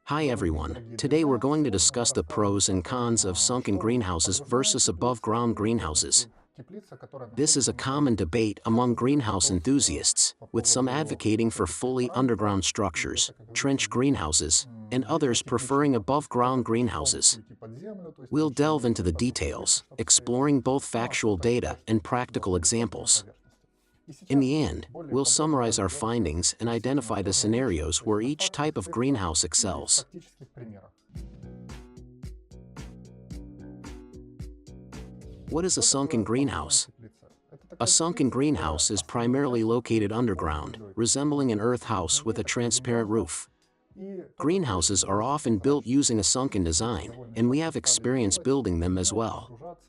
Hi everyone, today we're going to discuss the pros and cons of sunken greenhouses versus above-ground greenhouses. This is a common debate among greenhouse enthusiasts, with some advocating for fully underground structures, trench greenhouses, and others preferring above-ground greenhouses. We'll delve into the details, exploring both factual data and practical examples. In the end, we'll summarize our findings and identify the scenarios where each type of greenhouse excels. What is a sunken greenhouse? A sunken greenhouse is primarily located underground, resembling an earth house with a transparent roof. Greenhouses are often built using a sunken design, and we have experience building them as well.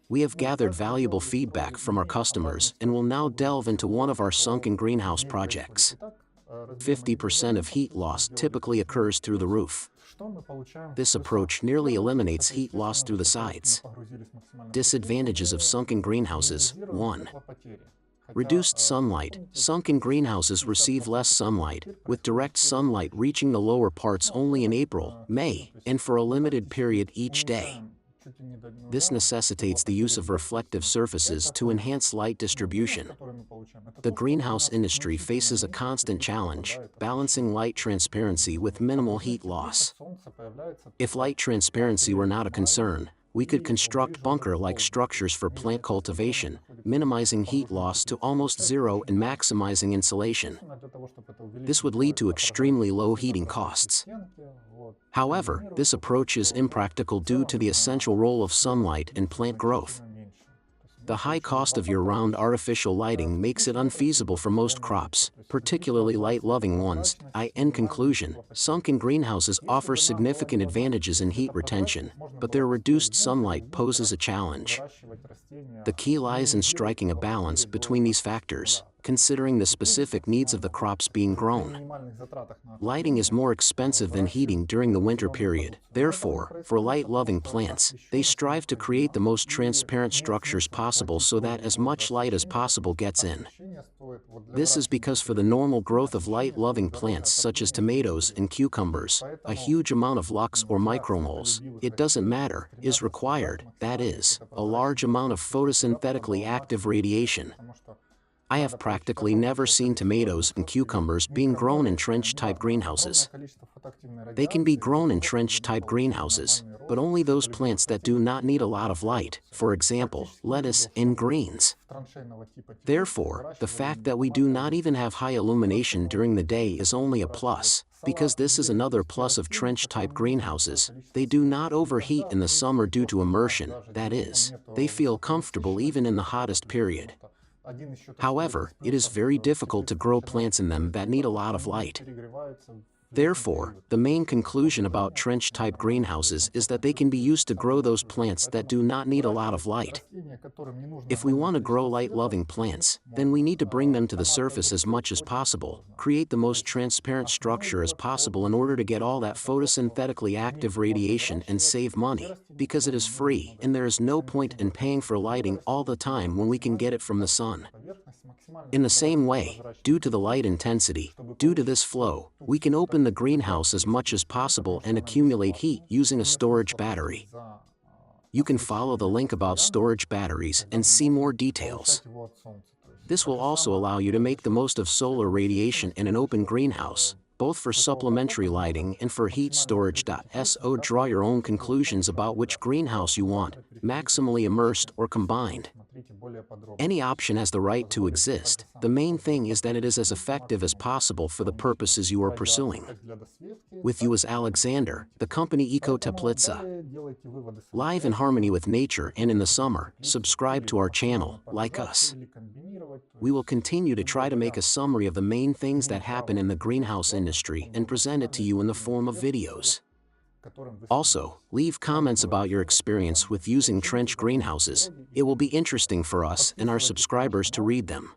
We have gathered valuable feedback from our customers and will now delve into one of our sunken greenhouse projects. 50% of heat loss typically occurs through the roof. This approach nearly eliminates heat loss through the sides. Disadvantages of sunken greenhouses. 1. Reduced sunlight. Sunken greenhouses receive less sunlight, with direct sunlight reaching the lower parts only in April, May, and for a limited period each day. This necessitates the use of reflective surfaces to enhance light distribution. The greenhouse industry faces a constant challenge, balancing light transparency with minimal heat loss. If light transparency were not a concern, we could construct bunker-like structures for plant cultivation, minimizing heat loss to almost zero and maximizing insulation. This would lead to extremely low heating costs. However, this approach is impractical due to the essential role of sunlight in plant growth. The high cost of year-round artificial lighting makes it unfeasible for most crops, particularly light-loving ones. In conclusion, sunken greenhouses offer significant advantages in heat retention, but their reduced sunlight poses a challenge. The key lies in striking a balance between these factors, considering the specific needs of the crops being grown. Lighting is more expensive than heating during the winter period. Therefore, for light-loving plants, they strive to create the most transparent structures possible so that as much light as possible gets in. This is because for the normal growth of light-loving plants such as tomatoes and cucumbers, a huge amount of lux or micromoles, it doesn't matter, is required, that is, a large amount of photosynthetically active radiation. I have practically never seen tomatoes and cucumbers being grown in trench-type greenhouses. They can be grown in trench-type greenhouses, but only those plants that do not need a lot of light, for example, lettuce and greens. Therefore, the fact that we do not even have high illumination during the day is only a plus, because this is another plus of trench-type greenhouses. They do not overheat in the summer due to immersion, that is, they feel comfortable even in the hottest period. However, it is very difficult to grow plants in them that need a lot of light. Therefore, the main conclusion about trench-type greenhouses is that they can be used to grow those plants that do not need a lot of light. If we want to grow light-loving plants, then we need to bring them to the surface as much as possible, create the most transparent structure as possible in order to get all that photosynthetically active radiation and save money, because it is free and there is no point in paying for lighting all the time when we can get it from the sun. In the same way, due to the light intensity, due to this flow, we can open the greenhouse as much as possible and accumulate heat using a storage battery. You can follow the link about storage batteries and see more details. This will also allow you to make the most of solar radiation in an open greenhouse, both for supplementary lighting and for heat storage. So draw your own conclusions about which greenhouse you want, maximally immersed or combined. Any option has the right to exist. The main thing is that it is as effective as possible for the purposes you are pursuing. With you is Alexander, the company Eco Teplitsa. Live in harmony with nature and in the summer, subscribe to our channel, like us. We will continue to try to make a summary of the main things that happen in the greenhouse industry and present it to you in the form of videos. Also, leave comments about your experience with using trench greenhouses. It will be interesting for us and our subscribers to read them.